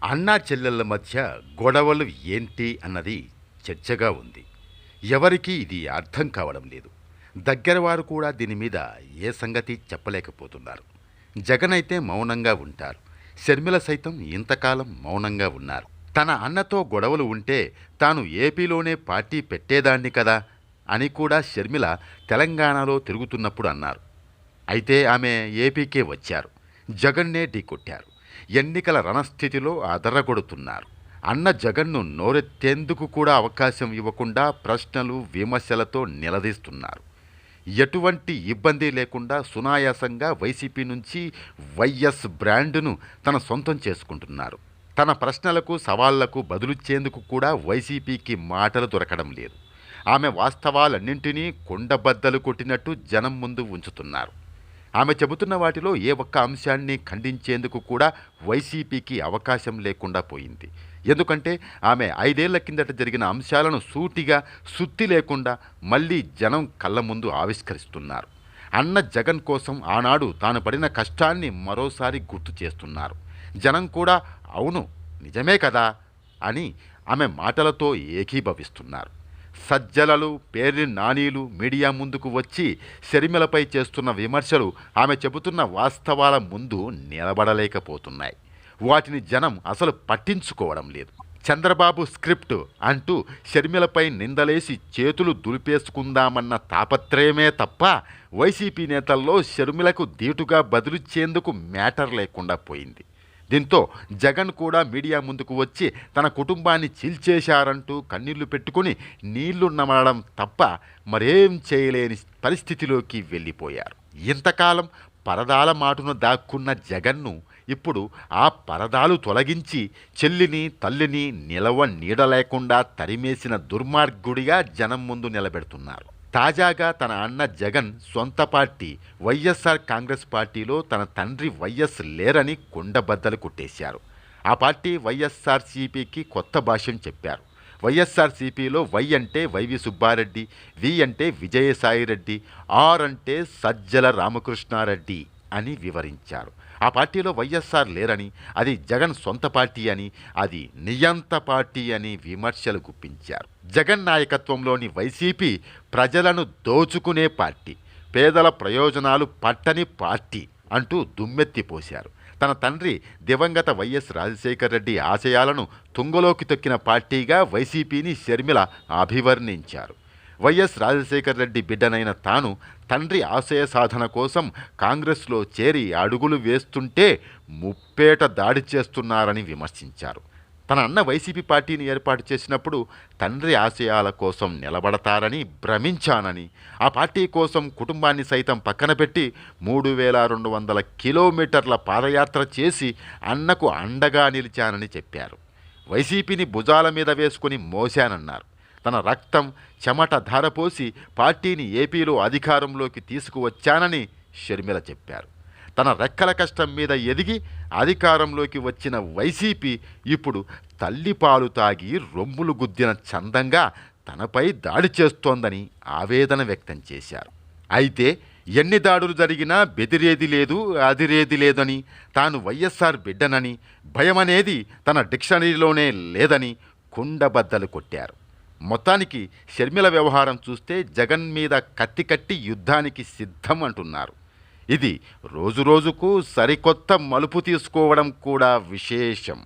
అన్నా చెల్లెళ్ళ మధ్య గొడవలు ఏంటి అన్నది చర్చగా ఉంది. ఎవరికీ ఇది అర్థం కావడం లేదు. దగ్గరవారు కూడా దీని మీద ఏ సంగతి చెప్పలేకపోతున్నారు. జగన్ అయితే మౌనంగా ఉంటారు. షర్మిల సైతం ఇంతకాలం మౌనంగా ఉన్నారు. తన అన్నతో గొడవలు ఉంటే తాను ఏపీలోనే పార్టీ పెట్టేదాన్ని కదా అని కూడా షర్మిల తెలంగాణలో తిరుగుతున్నప్పుడు అన్నారు. అయితే ఆమె ఏపీకే వచ్చారు. జగన్నే ఢీకొట్టారు. ఎన్నికల రణస్థితిలో అదరగొడుతున్నారు. అన్న జగన్ను నోరెత్తేందుకు కూడా అవకాశం ఇవ్వకుండా ప్రశ్నలు విమర్శలతో నిలదీస్తున్నారు. ఎటువంటి ఇబ్బంది లేకుండా సునాయాసంగా వైసీపీ నుంచి వైఎస్ బ్రాండును తన సొంతం చేసుకుంటున్నారు. తన ప్రశ్నలకు సవాళ్లకు బదులిచ్చేందుకు కూడా వైసీపీకి మాటలు దొరకడం లేదు. ఆమె వాస్తవాలన్నింటినీ కొండబద్దలు కొట్టినట్టు జనం ముందు ఉంచుతున్నారు. ఆమె చెబుతున్న వాటిలో ఏ ఒక్క అంశాన్ని ఖండించేందుకు కూడా వైసీపీకి అవకాశం లేకుండా పోయింది. ఎందుకంటే ఆమె 5 ఏళ్ల కిందట జరిగిన అంశాలను సూటిగా సుత్తి లేకుండా మళ్ళీ జనం కళ్ళ ముందు ఆవిష్కరిస్తున్నారు. అన్న జగన్ కోసం ఆనాడు తాను పడిన కష్టాన్ని మరోసారి గుర్తు చేస్తున్నారు. జనం కూడా అవును నిజమే కదా అని ఆమె మాటలతో ఏకీభవిస్తున్నారు. సజ్జలలు పేర్ని నానీలు మీడియా ముందుకు వచ్చి షర్మిలపై చేస్తున్న విమర్శలు ఆమె చెబుతున్న వాస్తవాల ముందు నిలబడలేకపోతున్నాయి. వాటిని జనం అసలు పట్టించుకోవడం లేదు. చంద్రబాబు స్క్రిప్ట్ అంటూ షర్మిలపై నిందలేసి చేతులు దులిపేసుకుందామన్న తాపత్రయమే తప్ప వైసీపీ నేతల్లో షర్మిలకు ధీటుగా బదులిచ్చేందుకు మ్యాటర్ లేకుండా పోయింది. దీంతో జగన్ కూడా మీడియా ముందుకు వచ్చి తన కుటుంబాన్ని చీల్చేశారంటూ కన్నీళ్లు పెట్టుకుని నీళ్లు నమలడం తప్ప మరేం చేయలేని పరిస్థితిలోకి వెళ్ళిపోయారు. ఇంతకాలం పరదాల మాటును దాక్కున్న జగన్ను ఇప్పుడు ఆ పరదాలు తొలగించి చెల్లిని తల్లిని నిలవ నీడ లేకుండా తరిమేసిన దుర్మార్గుడిగా జనం ముందు నిలబెడుతున్నారు. తాజాగా తన అన్న జగన్ సొంత పార్టీ వైఎస్ఆర్ కాంగ్రెస్ పార్టీలో తన తండ్రి వైఎస్ లేరని కొండబద్దలు కొట్టేశారు. ఆ పార్టీ వైఎస్ఆర్సీపీకి కొత్త భాష్యం చెప్పారు. వైఎస్ఆర్సీపీలో వై అంటే వైవి సుబ్బారెడ్డి, వి అంటే విజయసాయిరెడ్డి, ఆర్ అంటే సజ్జల రామకృష్ణారెడ్డి అని వివరించారు. ఆ పార్టీలో వైఎస్ఆర్ లేరని, అది జగన్ సొంత పార్టీ అని, అది నియంత పార్టీ అని విమర్శలు గుప్పించారు. జగన్ నాయకత్వంలోని వైసీపీ ప్రజలను దోచుకునే పార్టీ, పేదల ప్రయోజనాలు పట్టని పార్టీ అంటూ దుమ్మెత్తిపోశారు. తన తండ్రి దివంగత వైఎస్ రాజశేఖర రెడ్డి ఆశయాలను తుంగలోకి తొక్కిన పార్టీగా వైసీపీని షర్మిల అభివర్ణించారు. వైఎస్ రాజశేఖర రెడ్డి బిడ్డనైన తాను తండ్రి ఆశయ సాధన కోసం కాంగ్రెస్లో చేరి అడుగులు వేస్తుంటే ముప్పేట దాడి చేస్తున్నారని విమర్శించారు. తన అన్న వైసీపీ పార్టీని ఏర్పాటు చేసినప్పుడు తండ్రి ఆశయాల కోసం నిలబడతారని భ్రమించానని, ఆ పార్టీ కోసం కుటుంబాన్ని సైతం పక్కన పెట్టి 3200 కిలోమీటర్ల పాదయాత్ర చేసి అన్నకు అండగా నిలిచానని చెప్పారు. వైసీపీని భుజాల మీద వేసుకుని మోశానన్నారు. తన రక్తం చెమట ధారపోసి పార్టీని ఏపీలో అధికారంలోకి తీసుకువచ్చానని షర్మిల చెప్పారు. తన రెక్కల కష్టం మీద ఎదిగి అధికారంలోకి వచ్చిన వైసీపీ ఇప్పుడు తల్లిపాలు తాగి రొమ్ములు గుద్దిన చందంగా తనపై దాడి చేస్తోందని ఆవేదన వ్యక్తం చేశారు. అయితే ఎన్ని దాడులు జరిగినా బెదిరేది లేదు, అదిరేది లేదని, తాను వైఎస్ఆర్ బిడ్డనని, భయమనేది తన డిక్షనరీలోనే లేదని కుండబద్దలు కొట్టారు. మొత్తానికి షర్మిల వ్యవహారం చూస్తే జగన్ మీద కత్తి కట్టి యుద్ధానికి సిద్ధం అంటున్నారు. ఇది రోజురోజుకు సరికొత్త మలుపు తీసుకోవడం కూడా విశేషం.